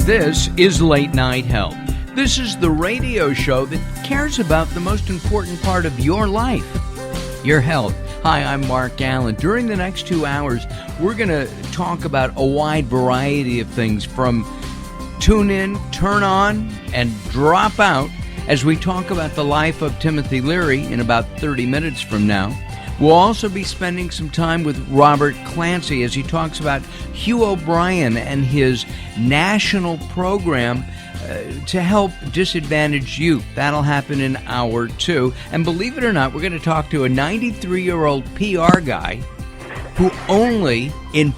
This is Late Night Health. This is the radio show that cares about the most important part of your life, your health. Hi, I'm Mark Alyn. During the next 2 hours, we're going to talk about a wide variety of things, from tune in, turn on, and drop out as we talk about the life of Timothy Leary in about 30 minutes from now. We'll also be spending some time with Robert Clancy as he talks about Hugh O'Brien and his national program to help disadvantaged youth. That'll happen in hour 2. And believe it or not, we're going to talk to a 93-year-old PR guy who only, in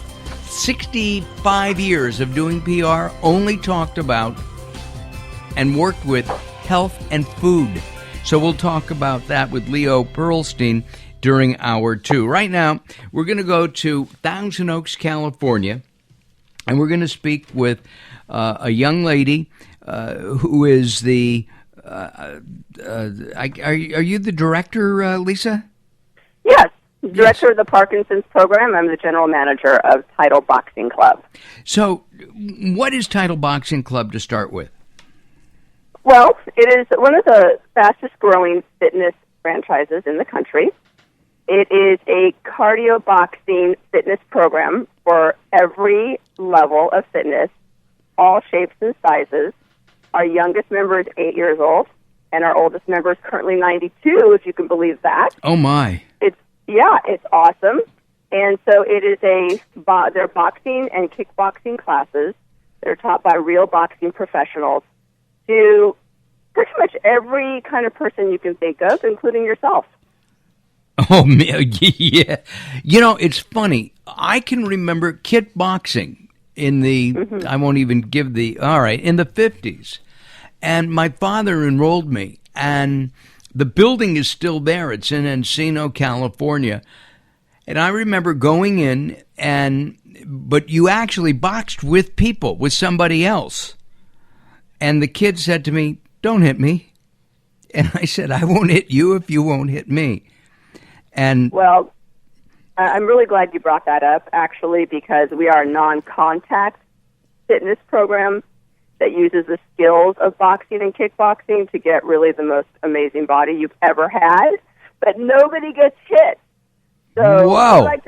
65 years of doing PR, only talked about and worked with health and food. So we'll talk about that with Leo Pearlstein during hour 2. Right now, we're going to go to Thousand Oaks, California, and we're going to speak with a young lady who is the, are you the director, Lisa? Yes, director of the Parkinsons program. I'm the general manager of Title Boxing Club. So what is Title Boxing Club to start with? Well, it is one of the fastest growing fitness franchises in the country. It is a cardio boxing fitness program for every level of fitness, all shapes and sizes. Our youngest member is 8 years old, and our oldest member is currently 92, if you can believe that. Oh, my. It's awesome. And so it is they're boxing and kickboxing classes that are taught by real boxing professionals to pretty much every kind of person you can think of, including yourself. Oh, yeah. You know, it's funny. I can remember kickboxing in the, I won't even give the, in the 50s. And my father enrolled me, and the building is still there. It's in Encino, California. And I remember going in, but you actually boxed with people, with somebody else. And the kid said to me, "Don't hit me." And I said, "I won't hit you if you won't hit me." And well, I'm really glad you brought that up, actually, because we are a non-contact fitness program that uses the skills of boxing and kickboxing to get really the most amazing body you've ever had, but nobody gets hit. So Whoa. we like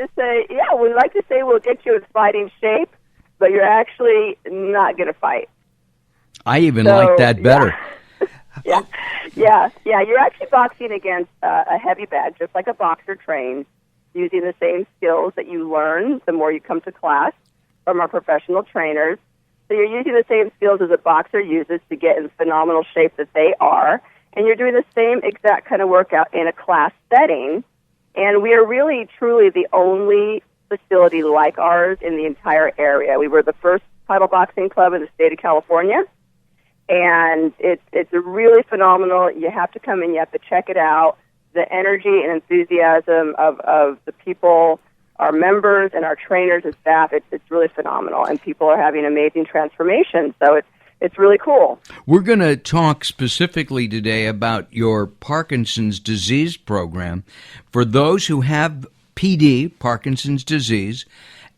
to say we'll get you in fighting shape, but you're actually not going to fight. I even like that better. Yeah. You're actually boxing against a heavy bag, just like a boxer trains, using the same skills that you learn the more you come to class from our professional trainers. So you're using the same skills as a boxer uses to get in phenomenal shape that they are, and you're doing the same exact kind of workout in a class setting. And we are really, truly the only facility like ours in the entire area. We were the first Title Boxing Club in the state of California. And it's really phenomenal. You have to come in. You have to check it out. The energy and enthusiasm of the people, our members and our trainers and staff, it's really phenomenal. And people are having amazing transformations. So it's really cool. We're going to talk specifically today about your Parkinson's disease program for those who have PD, Parkinson's disease,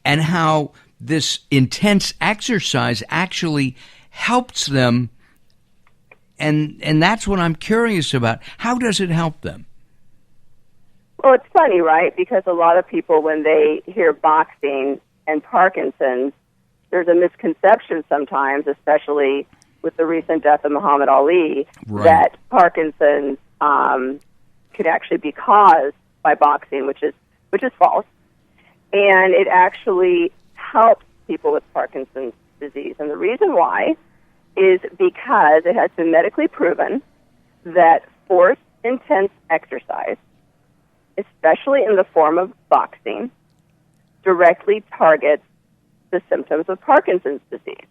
and how this intense exercise actually helps them. And that's what I'm curious about. How does it help them? Well, it's funny, right? Because a lot of people, when they hear boxing and Parkinson's, there's a misconception sometimes, especially with the recent death of Muhammad Ali, that Parkinson's could actually be caused by boxing, which is false. And it actually helps people with Parkinson's disease. And the reason why is because it has been medically proven that forced, intense exercise, especially in the form of boxing, directly targets the symptoms of Parkinson's disease.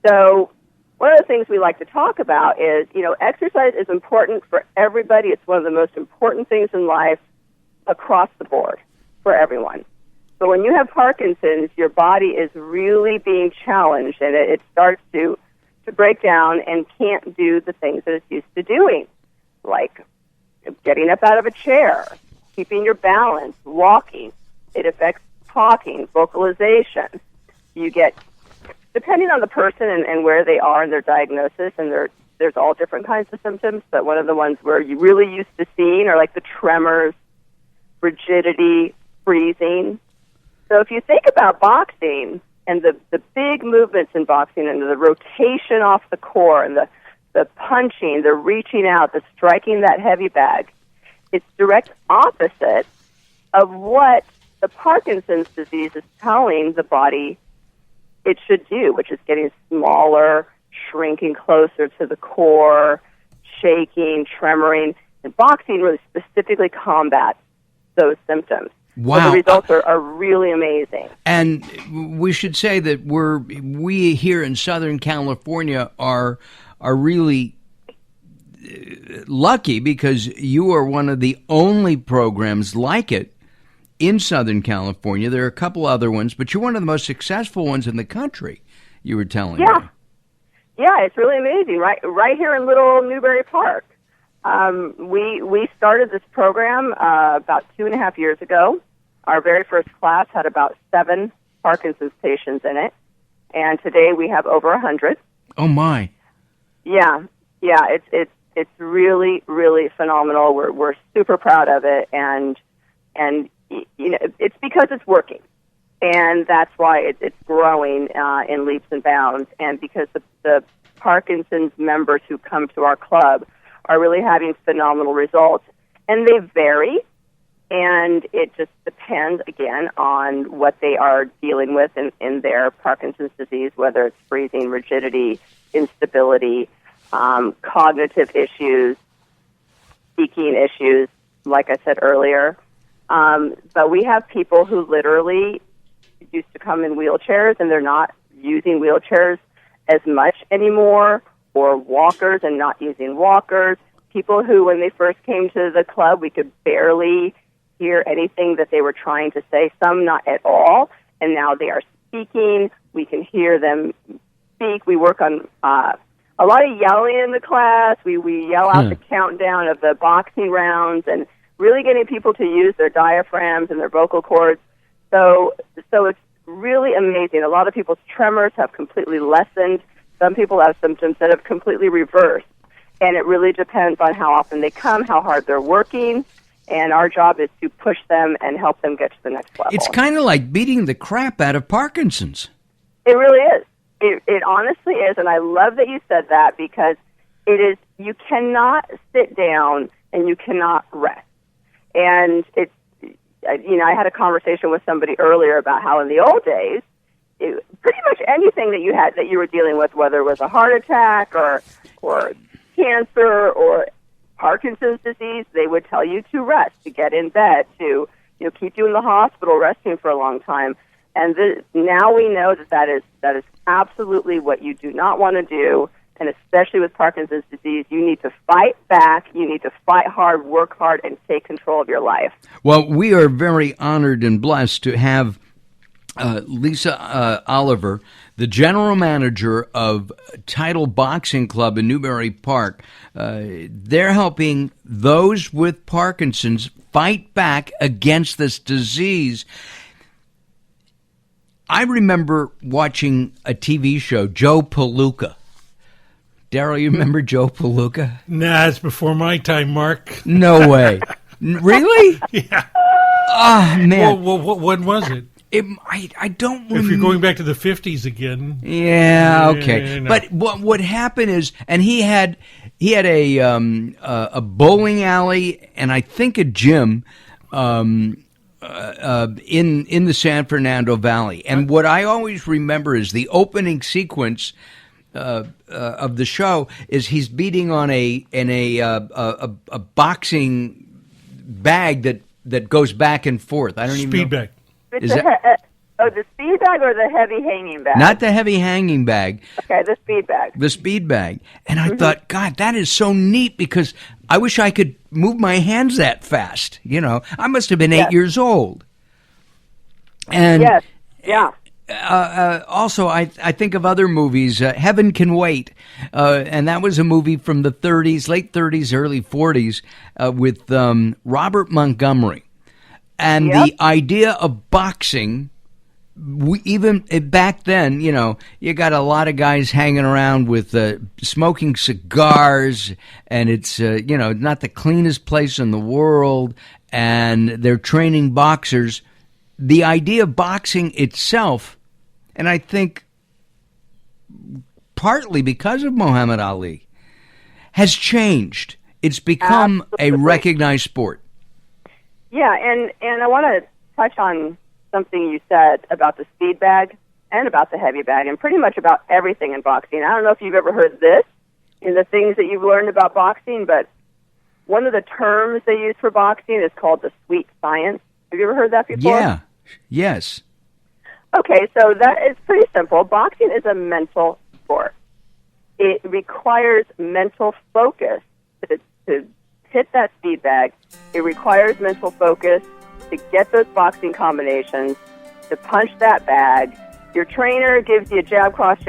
So one of the things we like to talk about is, exercise is important for everybody. It's one of the most important things in life across the board for everyone. But when you have Parkinson's, your body is really being challenged, and it starts to break down and can't do the things that it's used to doing, like getting up out of a chair, keeping your balance, walking. It affects talking, vocalization. You get depending on the person and where they are in their diagnosis, and there's all different kinds of symptoms, but one of the ones where you really used to seeing are like the tremors, rigidity, freezing. So if you think about boxing and the big movements in boxing and the rotation off the core and the punching, the reaching out, the striking that heavy bag, it's direct opposite of what the Parkinson's disease is telling the body it should do, which is getting smaller, shrinking closer to the core, shaking, tremoring. And boxing really specifically combats those symptoms. Wow. So the results are really amazing. And we should say that we here in Southern California are really lucky because you are one of the only programs like it in Southern California. There are a couple other ones, but you're one of the most successful ones in the country, you were telling me. Yeah, it's really amazing. Right here in Little Newberry Park. We started this program about 2.5 years ago. Our very first class had about 7 Parkinson's patients in it, and today we have over 100. Oh my! Yeah, it's really, really phenomenal. We're super proud of it, and you know, it's because it's working, and that's why it's growing in leaps and bounds, and because the Parkinson's members who come to our club are really having phenomenal results, and they vary, and it just depends, again, on what they are dealing with in their Parkinson's disease, whether it's freezing, rigidity, instability, cognitive issues, speaking issues, like I said earlier. But we have people who literally used to come in wheelchairs, and they're not using wheelchairs as much anymore, or walkers and not using walkers. People who, when they first came to the club, we could barely hear anything that they were trying to say, some not at all, and now they are speaking. We can hear them speak. We work on a lot of yelling in the class. We yell out the countdown of the boxing rounds and really getting people to use their diaphragms and their vocal cords. So it's really amazing. A lot of people's tremors have completely lessened. Some people have symptoms that have completely reversed. And it really depends on how often they come, how hard they're working. And our job is to push them and help them get to the next level. It's kind of like beating the crap out of Parkinson's. It really is. It honestly is. And I love that you said that, because it is, you cannot sit down and you cannot rest. And it's, you know, I had a conversation with somebody earlier about how in the old days, pretty much anything that you were dealing with, whether it was a heart attack or cancer or Parkinson's disease, they would tell you to rest, to get in bed, to keep you in the hospital resting for a long time. And now we know that is absolutely what you do not want to do. And especially with Parkinson's disease, you need to fight back, you need to fight hard, work hard, and take control of your life. Well, we are very honored and blessed to have Lisa Oliver, the general manager of Title Boxing Club in Newbury Park. They're helping those with Parkinson's fight back against this disease. I remember watching a TV show, Joe Palooka. Daryl, you remember Joe Palooka? Nah, it's before my time, Mark. No way. Really? Yeah. Oh, man. Well, when was it? I don't remember. If you're going back to the 50s again. Yeah, okay. No. But what happened is, and he had a bowling alley and I think a gym in the San Fernando Valley. And what I always remember is the opening sequence of the show is he's beating on a boxing bag that goes back and forth. I don't even know. Speed bag. Is the speed bag or the heavy hanging bag? Not the heavy hanging bag. Okay, the speed bag. The speed bag. And I thought, God, that is so neat, because I wish I could move my hands that fast. You know, I must have been 8 years old. And yes, yeah. Also, I think of other movies. Heaven Can Wait, and that was a movie from the 30s, late 30s, early 40s, with Robert Montgomery. And the idea of boxing even back then, you got a lot of guys hanging around with smoking cigars, and it's not the cleanest place in the world, and they're training boxers. The idea of boxing itself, and I think partly because of Muhammad Ali, has changed. It's become a recognized sport. Yeah, and I want to touch on something you said about the speed bag and about the heavy bag and pretty much about everything in boxing. I don't know if you've ever heard this in the things that you've learned about boxing, but one of the terms they use for boxing is called the sweet science. Have you ever heard that before? Yeah. Yes. Okay, so that is pretty simple. Boxing is a mental sport. It requires mental focus to hit that speed bag. It requires mental focus to get those boxing combinations, to punch that bag. Your trainer gives you a jab, cross,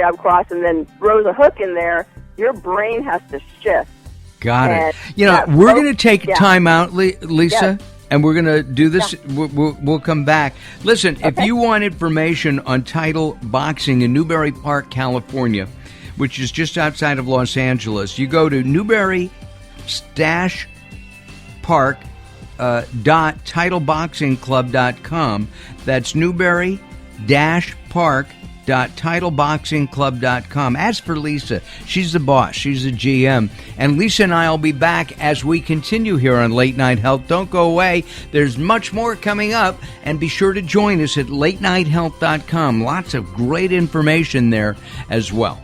and then throws a hook in there. Your brain has to shift. Got it. We're going to take time out, Lisa, and we're going to do this. Yeah. We'll come back. Listen, if you want information on Title Boxing in Newbury Park, California, which is just outside of Los Angeles, you go to newbury-park.titleboxingclub.com. That's newbury-park.titleboxingclub.com. As for Lisa, she's the boss. She's the GM. And Lisa and I will be back as we continue here on Late Night Health. Don't go away. There's much more coming up. And be sure to join us at latenighthealth.com. Lots of great information there as well.